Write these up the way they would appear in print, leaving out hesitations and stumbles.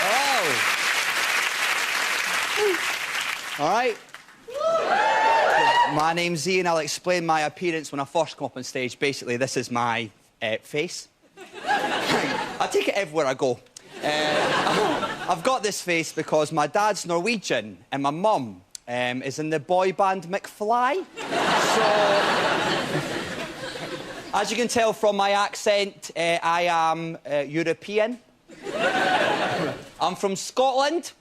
Hello. All right. My name's Iain. I'll explain my appearance when I first come up on stage. Basically, this is my face. I take it everywhere I go. I've got this face because my dad's Norwegian and my mum is in the boy band McFly. So, as you can tell from my accent, I am European. I'm from Scotland.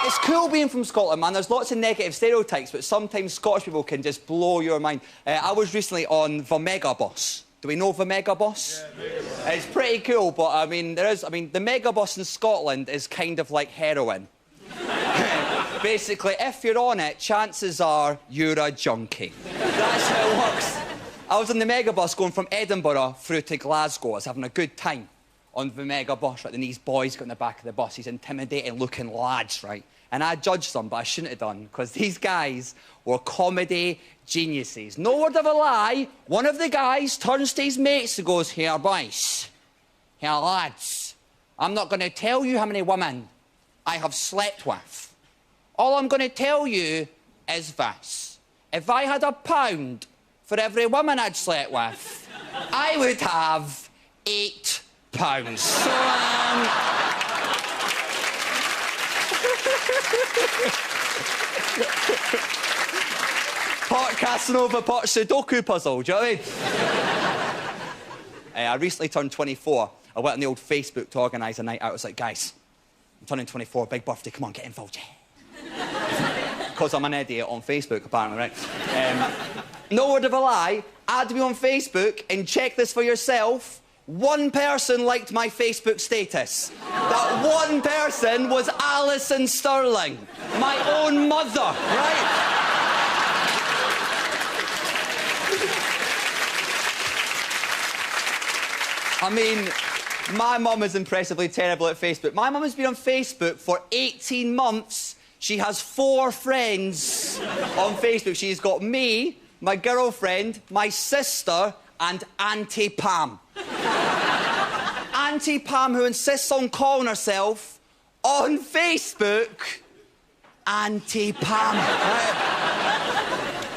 It's cool being from Scotland, man. There's lots of negative stereotypes, but sometimes Scottish people can just blow your mind. I was recently on the Megabus. Do we know the Megabus? Yeah, it's pretty cool, but I mean, the Megabus in Scotland is kind of like heroin. Basically, if you're on it, chances are you're a junkie. That's how it works. I was on the Megabus going from Edinburgh through to Glasgow. I was having a good time on the Megabus, right? And these boys got in the back of the bus, these intimidating-looking lads, right? And I judged them, but I shouldn't have done, because these guys were comedy geniuses. No word of a lie, one of the guys turns to his mates and goes, "Here, boys, here, lads, I'm not going to tell you how many women I have slept with. All I'm going to tell you is this. If I had £1 for every woman I'd slept with, I would have £8. So, Pot Casanova, pot Sudoku puzzle, do you know what I mean? I recently turned 24. I went on the old Facebook to organise a night out. I was like, guys, I'm turning 24, big birthday, come on, get involved, yeah. Because I'm an idiot on Facebook, apparently, right? No word of a lie, add me on Facebook and check this for yourself. One person liked my Facebook status. That one person was Alison Stirling, my own mother, right? I mean, my mum is impressively terrible at Facebook. My mum has been on Facebook for 18 months. She has 4 friends on Facebook. She's got me, my girlfriend, my sister, and Auntie Pam. Auntie Pam, who insists on calling herself, on Facebook, Auntie Pam. Right?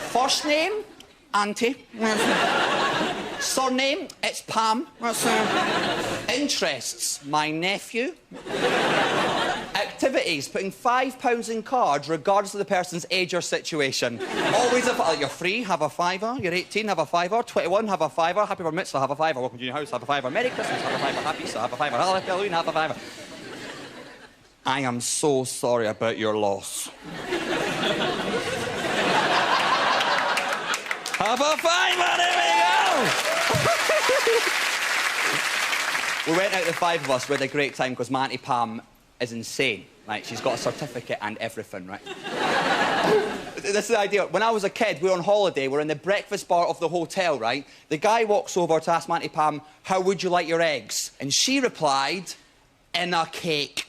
First name, Auntie. Surname, it's Pam. Interests, my nephew. Activities, putting £5 in cards regardless of the person's age or situation. Always you're free, have a fiver. You're 18, have a fiver. 21, have a fiver. Happy Bar Mitzvah, have a fiver. Welcome to your house, have a fiver. Merry Christmas, have a fiver. Happy Easter, have a fiver. Halloween, have a fiver. I am so sorry about your loss. Have a fiver, there we go! We went out, the 5 of us, we had a great time because my Auntie Pam is insane. Like, she's got a certificate and everything, right? This is the idea. When I was a kid, we were on holiday, we're in the breakfast bar of the hotel, right? The guy walks over to ask my Auntie Pam, "How would you like your eggs?" And she replied, "In a cake."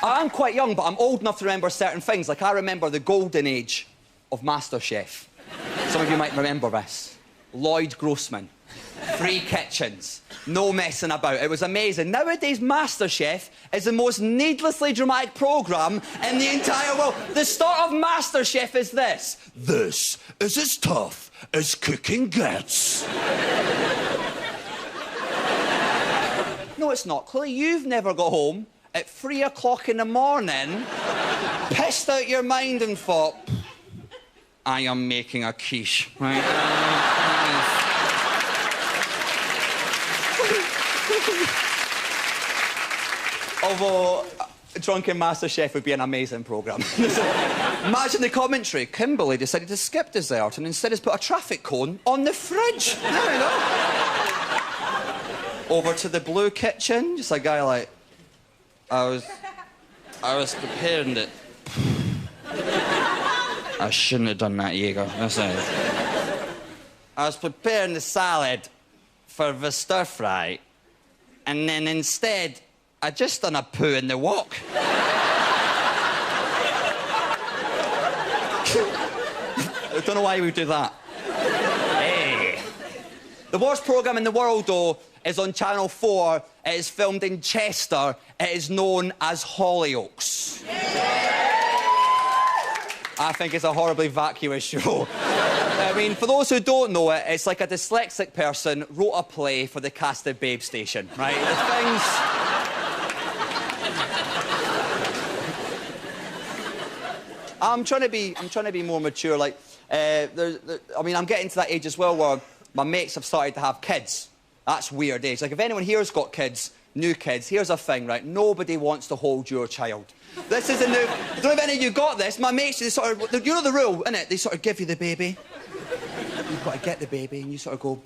I'm quite young, but I'm old enough to remember certain things. Like, I remember the golden age of MasterChef. Some of you might remember this. Lloyd Grossman. 3 kitchens. No messing about. It was amazing. Nowadays, MasterChef is the most needlessly dramatic programme in the entire world. The start of MasterChef is this. This is as tough as cooking gets. No, it's not. Clearly, you've never got home at 3 o'clock in the morning, pissed out your mind and thought, I am making a quiche. Right? Although, Drunken MasterChef would be an amazing programme. Imagine the commentary. Kimberly decided to skip dessert and instead has put a traffic cone on the fridge. There we go. Over to the blue kitchen, just a guy like, I was preparing it. I shouldn't have done that, Jaeger. That's it. I was preparing the salad for the stir fry, and then instead, I just done a poo in the wok. I don't know why we would do that. Hey. The worst programme in the world, though, is on Channel 4. It is filmed in Chester. It is known as Hollyoaks. I think it's a horribly vacuous show. I mean, for those who don't know it, it's like a dyslexic person wrote a play for the cast of Babe Station, right? The things... I'm trying to be more mature. Like, I mean, I'm getting to that age as well where my mates have started to have kids. That's weird age. Like, if anyone here's got kids, new kids, here's a thing, right? Nobody wants to hold your child. This is a new... I don't know if any of you got this. My mates, they sort of... You know the rule, innit? They sort of give you the baby. You've got to get the baby, and you sort of go...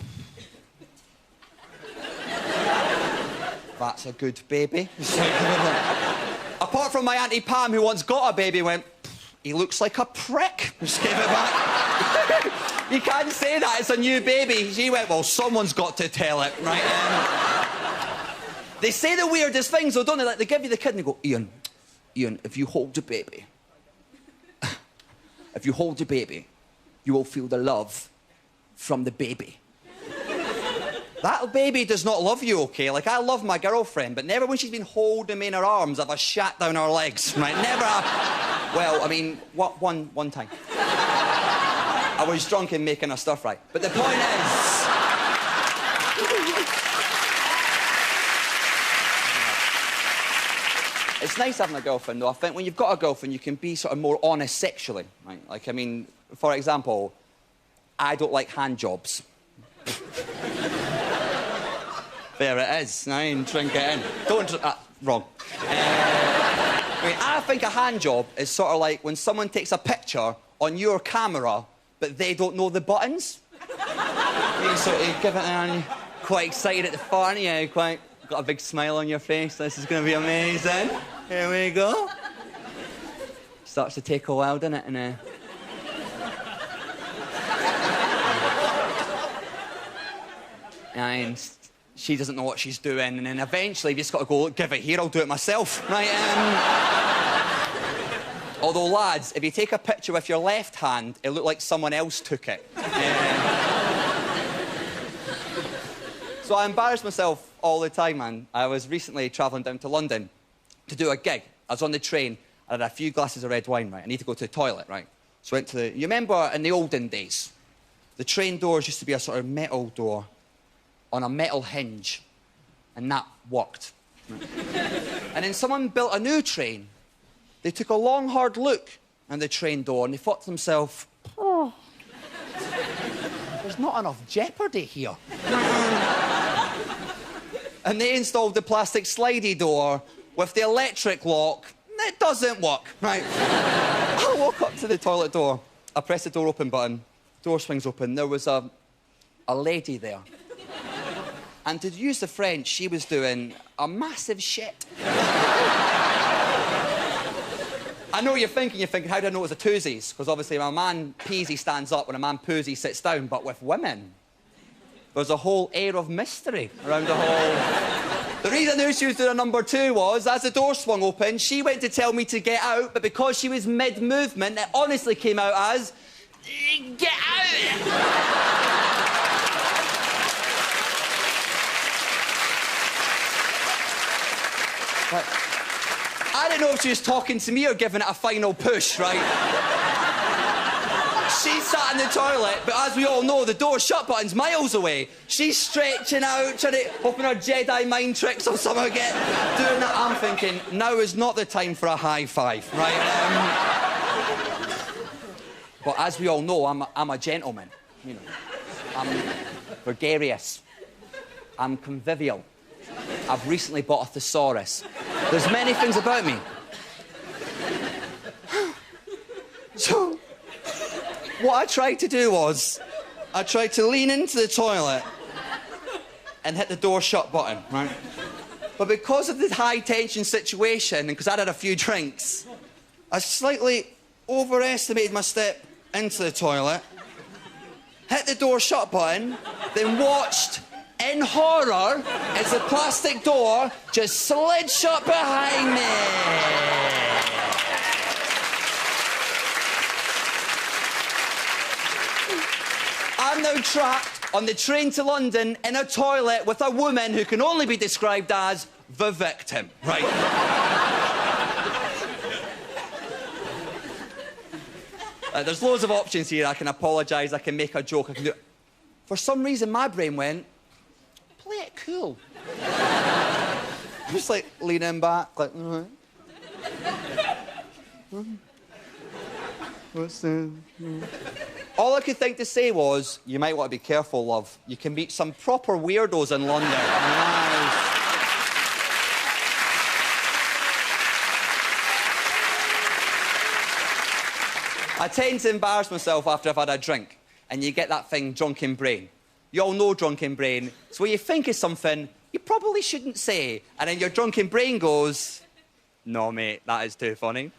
That's a good baby. Apart from my Auntie Pam, who once got a baby, went... He looks like a prick. Just gave it back. You can't say that, it's a new baby. She went, well, someone's got to tell it, right? They say the weirdest things, though, don't they? Like, they give you the kid and they go, Iain, if you hold the baby, you will feel the love from the baby. That baby does not love you, OK? Like, I love my girlfriend, but never when she's been holding me in her arms have I shat down her legs, right? Never... Well, I mean, one time. I was drunk and making her stuff right. But the point is... It's nice having a girlfriend, though. I think when you've got a girlfriend, you can be sort of more honest sexually, right? Like, I mean, for example, I don't like hand jobs. There it is. I ain't drink it in. Don't... wrong. I mean, I think a hand job is sort of like when someone takes a picture on your camera, but they don't know the buttons. You sort of give it an... Quite excited at the front, yeah, quite... Got a big smile on your face. This is going to be amazing. Here we go. Starts to take a while, doesn't it? And she doesn't know what she's doing, and then eventually you've just got to go, give it here, I'll do it myself. Right, although, lads, if you take a picture with your left hand, it looked like someone else took it. So I embarrass myself all the time, man. I was recently travelling down to London to do a gig. I was on the train, I had a few glasses of red wine, right? I need to go to the toilet, right? So I went to the... You remember in the olden days, the train doors used to be a sort of metal door on a metal hinge, and that worked. Right? And then someone built a new train. They took a long, hard look at the train door, and they thought to themselves, oh, there's not enough jeopardy here. And they installed the plastic slidey door with the electric lock. It doesn't work, right? I walk up to the toilet door. I press the door open button. Door swings open. There was a lady there. And to use the French, she was doing a massive shit. I know what you're thinking, how do I know it was a twosies? Because obviously when a man pees, he stands up, when a man poos, he sits down. But with women, there's a whole air of mystery around the whole... The reason I knew she was doing a number two was, as the door swung open, she went to tell me to get out, but because she was mid-movement, it honestly came out as... Get out! But I didn't know if she was talking to me or giving it a final push, right? She sat in the toilet, but as we all know, the door shut button's miles away. She's stretching out, trying to open her Jedi mind tricks or something, doing that. I'm thinking, now is not the time for a high five, right? But as we all know, I'm a gentleman, you know. I'm gregarious. I'm convivial. I've recently bought a thesaurus. There's many things about me. So, what I tried to do was, I tried to lean into the toilet and hit the door shut button, right? But because of the high-tension situation, and because I'd had a few drinks, I slightly overestimated my step into the toilet, hit the door shut button, then watched... in horror, as the plastic door just slid shut behind me. I'm now trapped on the train to London in a toilet with a woman who can only be described as the victim. Right. There's loads of options here. I can apologise, I can make a joke, I can do... For some reason, my brain went, play it cool. Just, like, leaning back, like... What's that? All I could think to say was, you might want to be careful, love. You can meet some proper weirdos in London. Nice. I tend to embarrass myself after I've had a drink, and you get that thing, drunken brain. You all know drunken brain. So when you think of something you probably shouldn't say, and then your drunken brain goes, no, mate, that is too funny.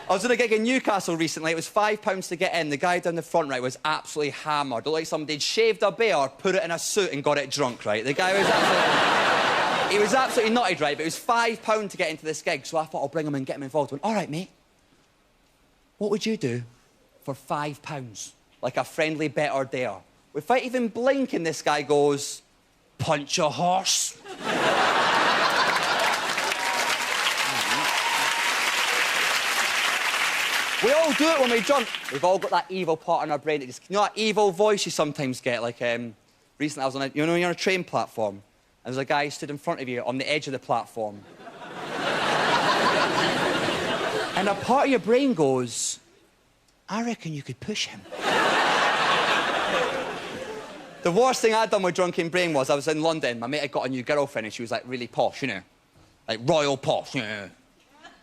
I was at a gig in Newcastle recently. It was £5 to get in. The guy down the front, right, was absolutely hammered. It looked like somebody had shaved a bear, put it in a suit and got it drunk, right? The guy was absolutely... He was absolutely nutted, right? But it was £5 to get into this gig, so I thought I'll bring him and get him involved. I went, all right, mate. What would you do for £5? Like a friendly bet or dare. Without even blinking, this guy goes, punch a horse. We all do it when we're drunk. We've all got that evil part in our brain. You know that evil voice you sometimes get? Like, recently I was on a... You know when you're on a train platform, and there's a guy who stood in front of you on the edge of the platform. And a part of your brain goes, I reckon you could push him. The worst thing I'd done with drunken brain was I was in London. My mate had got a new girlfriend and she was, like, really posh, you know. Like, royal posh, yeah.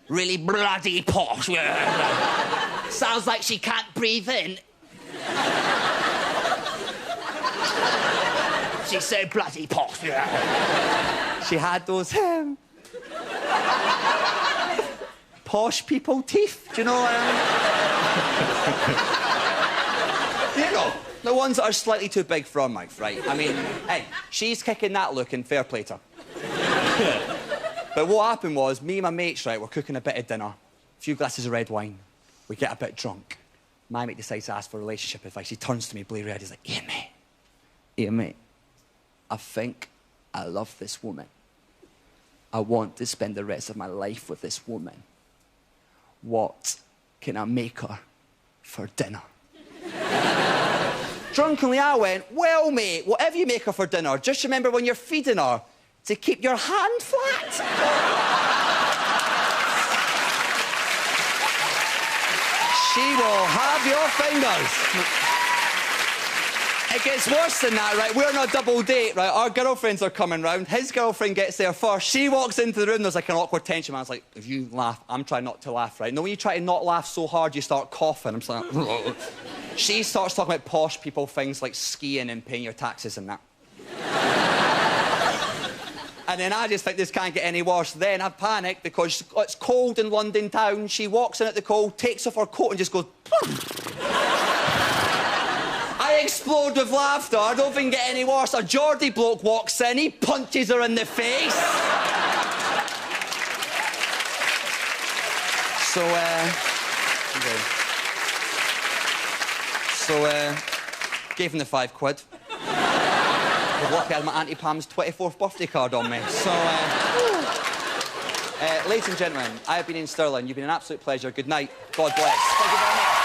Really bloody posh, yeah. Sounds like she can't breathe in. She's so bloody posh, yeah. She had those, posh people teeth, do you know what I mean? You know, the ones that are slightly too big for our mouth, right? I mean, hey, she's kicking that look and fair play to her. But what happened was, me and my mates, right, were cooking a bit of dinner, a few glasses of red wine, we get a bit drunk. My mate decides to ask for relationship advice. He turns to me, bleary-eyed, he's like, Iain, mate, I think I love this woman. I want to spend the rest of my life with this woman. What can I make her for dinner? Drunkenly, I went, well, mate, whatever you make her for dinner, just remember when you're feeding her to keep your hand flat. She will have your fingers. It gets worse than that, right? We're on a double date, right? Our girlfriends are coming round. His girlfriend gets there first. She walks into the room. There's like an awkward tension. Man's like, if you laugh, I'm trying not to laugh, right? No, when you try to not laugh so hard, you start coughing. I'm just like, She starts talking about posh people, things like skiing and paying your taxes and that. And then I just think this can't get any worse. Then I panic because it's cold in London town. She walks in at the cold, takes off her coat and just goes... I explode with laughter. I don't think it get any worse. A Geordie bloke walks in, he punches her in the face. Gave him the £5. Lucky I had my Auntie Pam's 24th birthday card on me. Ladies and gentlemen, I have been Iain Stirling. You've been an absolute pleasure. Good night. God bless. Thank you very much.